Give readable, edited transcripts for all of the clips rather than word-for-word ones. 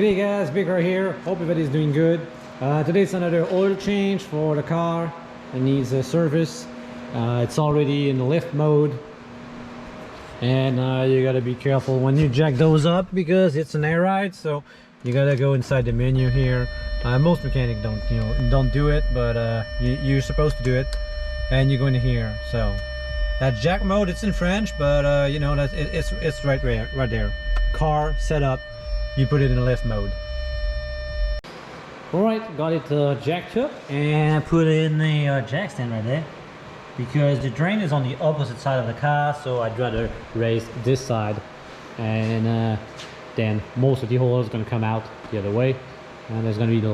Good day guys, Big Car here. Hope everybody's doing good. Today's another oil change for the car. It needs a service. It's already in the lift mode. And you gotta be careful when you jack those up because it's an air ride, so you gotta go inside the menu here. Most mechanics don't do it, but you're supposed to do it. And you go into here. So that jack mode, it's in French, but it's right there. Car setup. You put it in lift mode. Alright, got it jacked up and put in the jack stand right there. Because the drain is on the opposite side of the car, so I'd rather raise this side. And then most of the oil is going to come out the other way. And there's going to be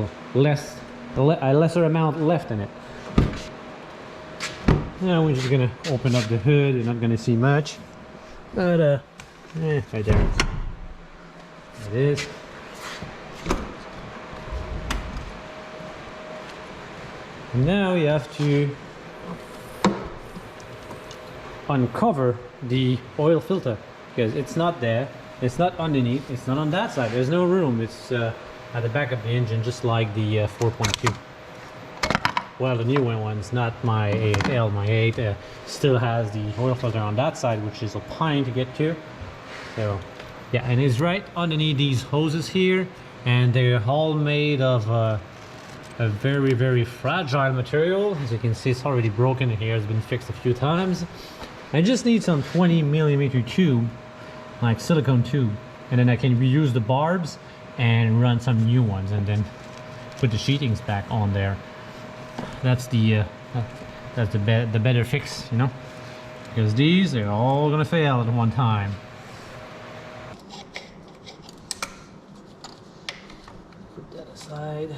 a lesser amount left in it. Now we're just going to open up the hood. You're not going to see much. But right there. It is. And now you have to uncover the oil filter because it's not there, it's not underneath, it's not on that side, there's no room. It's at the back of the engine, just like the 4.2. Well, the new one's not my 8L. My 8 still has the oil filter on that side, which is a pain to get to. So yeah, and it's right underneath these hoses here, and they're all made of a very, very fragile material. As you can see, it's already broken here, it's been fixed a few times. I just need some 20mm tube, like silicone tube, and then I can reuse the barbs and run some new ones and then put the sheetings back on there. That's the better fix, you know, because these are all gonna fail at one time. Put that aside.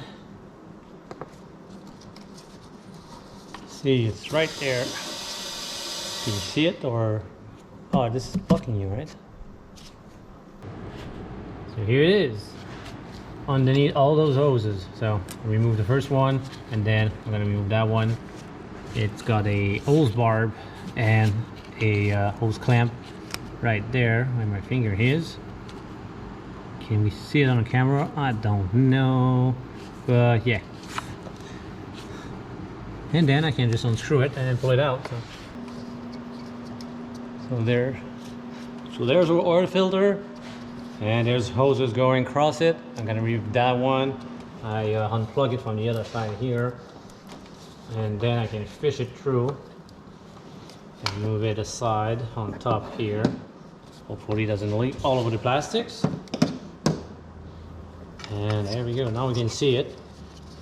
See, it's right there. Can you see it, or oh, this is blocking you, right? So here it is, underneath all those hoses. So remove the first one, and then I'm gonna remove that one. It's got a hose barb and a hose clamp right there where my finger is. Can we see it on the camera? I don't know, but yeah. And then I can just unscrew it and then pull it out. So there's our oil filter, and there's hoses going across it. I'm gonna remove that one. I unplug it from the other side here, and then I can fish it through and move it aside on top here. Hopefully it doesn't leak all over the plastics. And there we go. Now we can see it.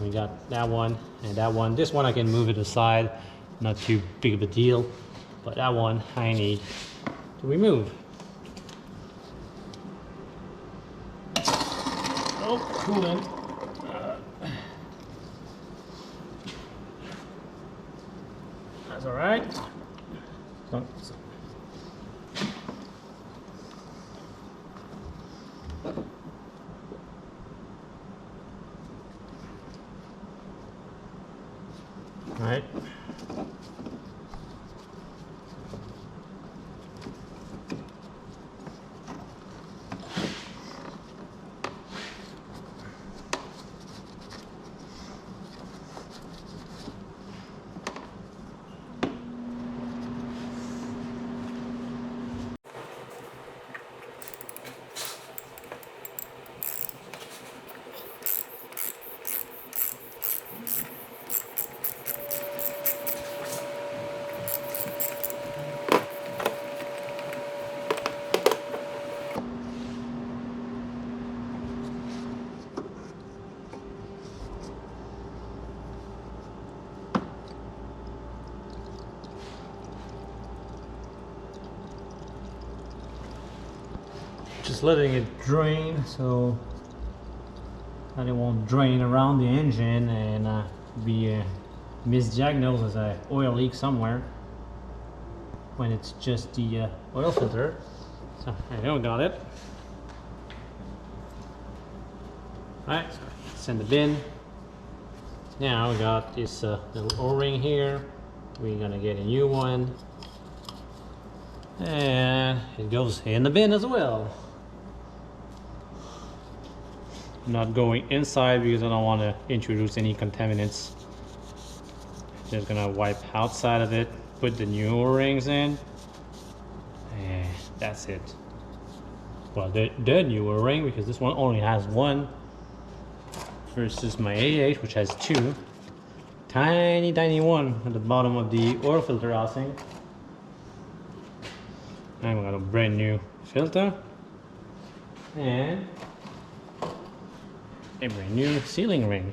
We got that one and that one. This one I can move it aside, not too big of a deal, but that one I need to remove. Oh, coolant. That's all right. All right. Just letting it drain so that it won't drain around the engine and be misdiagnosed as an oil leak somewhere when it's just the oil filter. So there you go, got it. Alright, so it's in the bin. Now we got this little O-ring here. We're gonna get a new one. And it goes in the bin as well. not going inside because I don't want to introduce any contaminants. Just gonna wipe outside of it, put the new O-rings in, and that's it. Well, the new O-ring, because this one only has one versus my A8, which has two. Tiny one at the bottom of the oil filter housing. I'm got a brand new filter and a brand new sealing ring.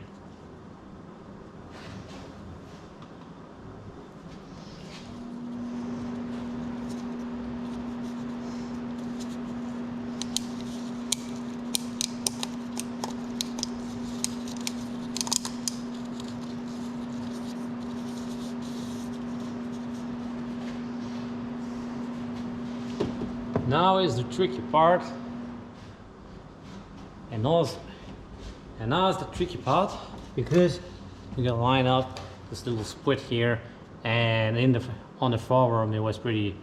Now is the tricky part, and now is the tricky part, because you can line up this little split here, and on the forum it was pretty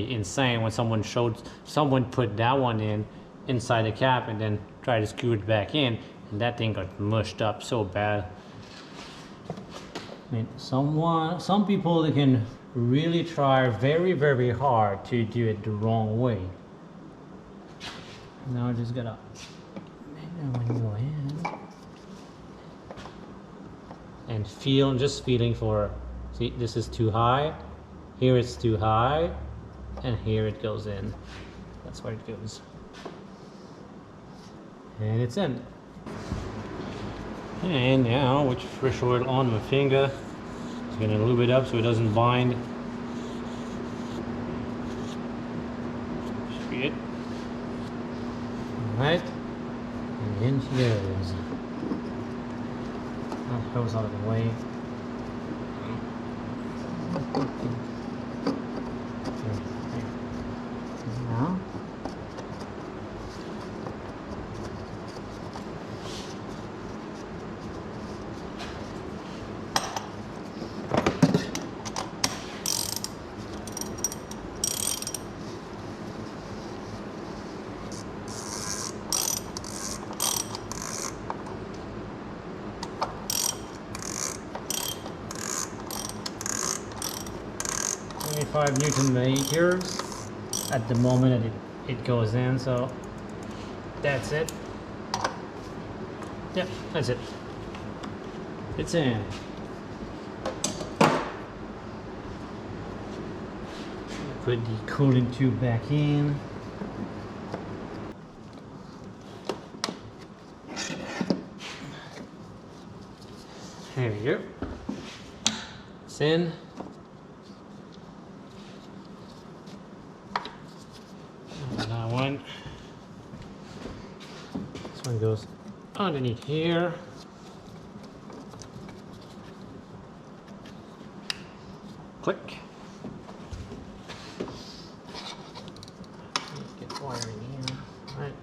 insane when someone put that one inside the cap and then tried to screw it back in, and that thing got mushed up so bad. I mean, some people, they can really try very hard to do it the wrong way. Now I just gotta go in and just feeling for, see, this is too high, here it's too high, and here it goes in. That's where it goes. And it's in. And now with fresh oil on my finger, just gonna lube it up so it doesn't bind. Should be it. Alright. And in she goes. That goes out of the way. Now. Newton meters at the moment that it goes in, so that's it. Yep, that's it. It's in. Put the cooling tube back in. There we go. It's in. This one goes underneath here. Click. Get wire in here. All right.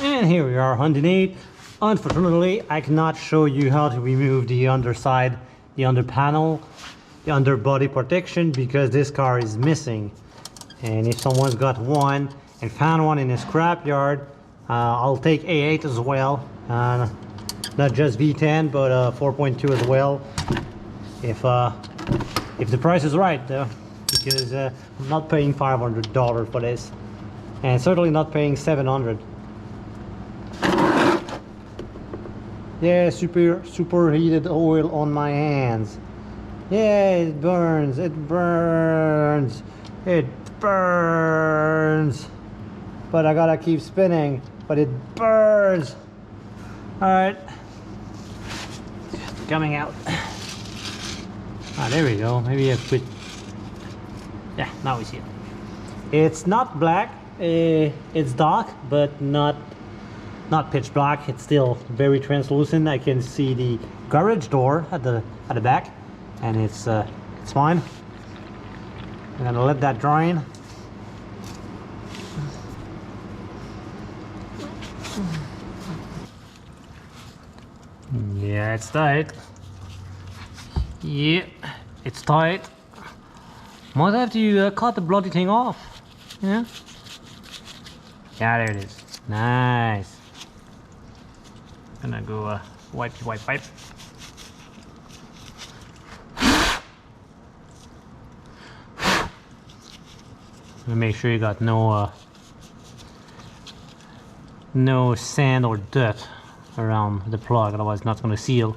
And here we are underneath. Unfortunately, I cannot show you how to remove the underside, the under panel, the underbody protection, because this car is missing. And if someone's got one and found one in a scrapyard, I'll take A8 as well. Not just V10, but 4.2 as well. If the price is right, though, because I'm not paying $500 for this, and certainly not paying $700. Yeah, super heated oil on my hands. Yeah, it burns, it burns, it burns. But I gotta keep spinning, but it burns. All right, coming out. Ah, there we go. Maybe I quit. Yeah, now we see it. It's not black, it's dark, but not pitch black. It's still very translucent. I can see the garage door at the back, and it's fine. I'm gonna let that drain. Yeah, it's tight. Yeah, it's tight. Might have to cut the bloody thing off. Yeah. Yeah, there it is. Nice. Gonna go wipe. Make sure you got no sand or dirt around the plug, otherwise it's not gonna seal.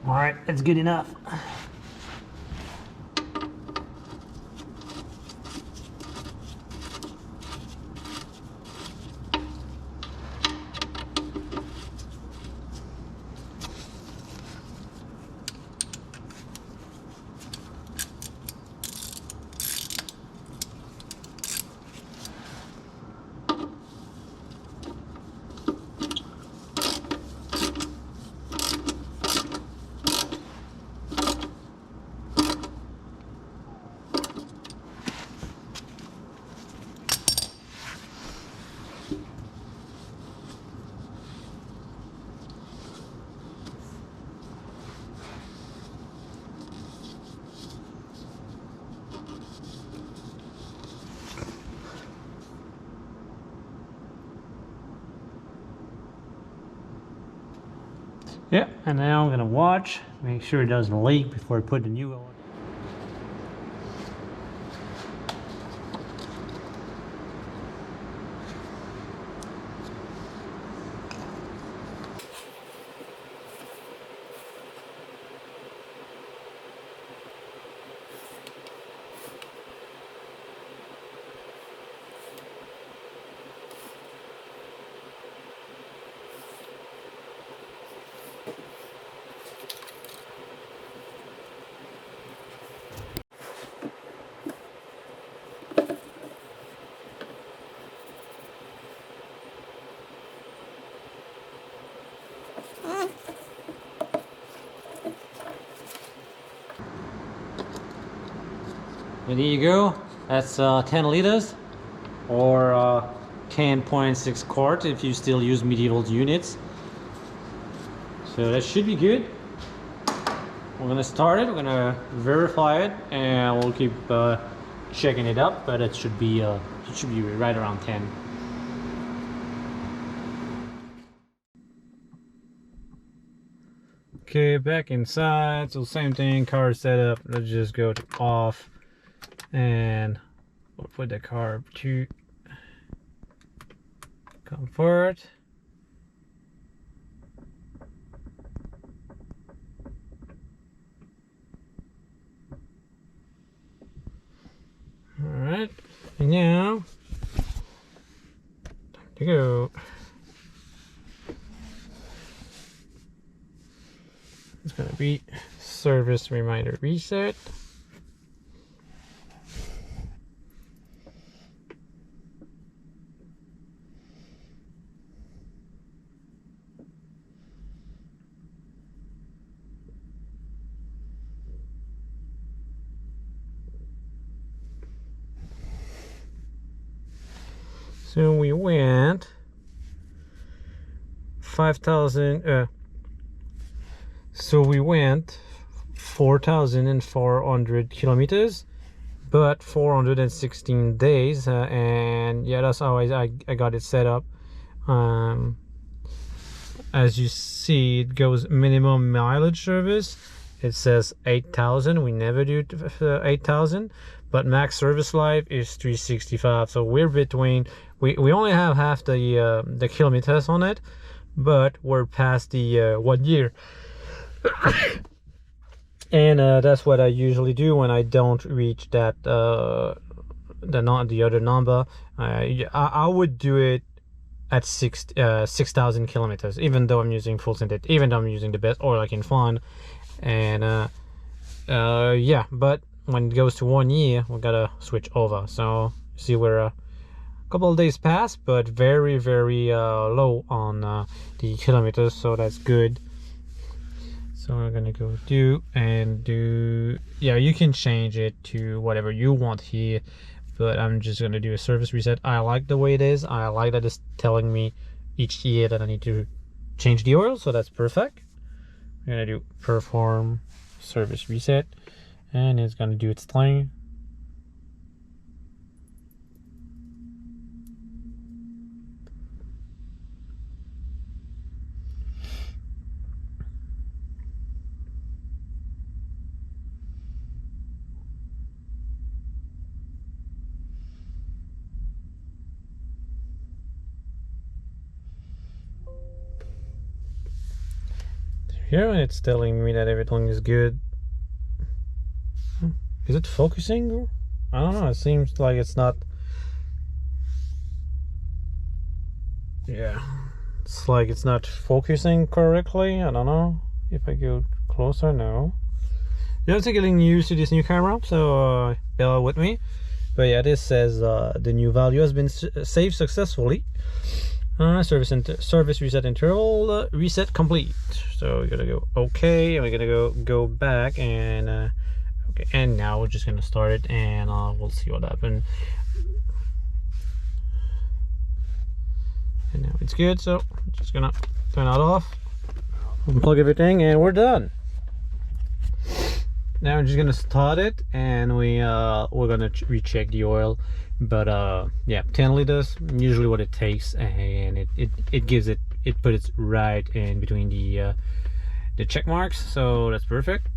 All right, that's good enough. Yeah, and now I'm gonna watch, make sure it doesn't leak before I put the new oil. And there you go. That's 10 liters or 10.6 quart if you still use medieval units. So that should be good. We're gonna start it. We're gonna verify it, and we'll keep checking it up. But it should be right around 10. Okay, back inside. So same thing. Car setup. Let's just go to off. And we'll put the carb to comfort. All right, and now time to go. It's gonna be service reminder reset. So we went 5,000. So we went 4,400 kilometers, but 416 days, and yeah, that's how I got it set up. as you see, it goes minimum mileage service. It says 8,000. We never do 8,000, but max service life is 365. So we're between, we only have half the kilometers on it, but we're past the 1 year. And that's what I usually do when I don't reach that the other number. I would do it at 6,000 kilometers, even though I'm using full synthetic, even though I'm using the best oil I can find. And yeah, but when it goes to 1 year, we gotta switch over. So see, we're a couple of days past, but very low on the kilometers, so that's good. So we're gonna go do, yeah, you can change it to whatever you want here, but I'm just gonna do a service reset. I like the way it is. I like that it's telling me each year that I need to change the oil, so that's perfect. We're gonna do perform service reset, and it's gonna do its thing. Here it's telling me that everything is good. Is it focusing? I don't know, it seems like it's not. Yeah, it's like it's not focusing correctly. I don't know. If I go closer, no. I'm still getting used to this new camera, so bear with me. But yeah, this says the new value has been saved successfully. Service reset interval reset complete. So we're gonna go okay, and we're gonna go back, and okay, and now we're just gonna start it, and we'll see what happens. And now it's good, so I'm just gonna turn that off, unplug everything, and we're done. Now I'm just gonna start it, and we're gonna recheck the oil. But yeah, 10 liters usually what it takes, and it gives it puts it right in between the check marks, so that's perfect.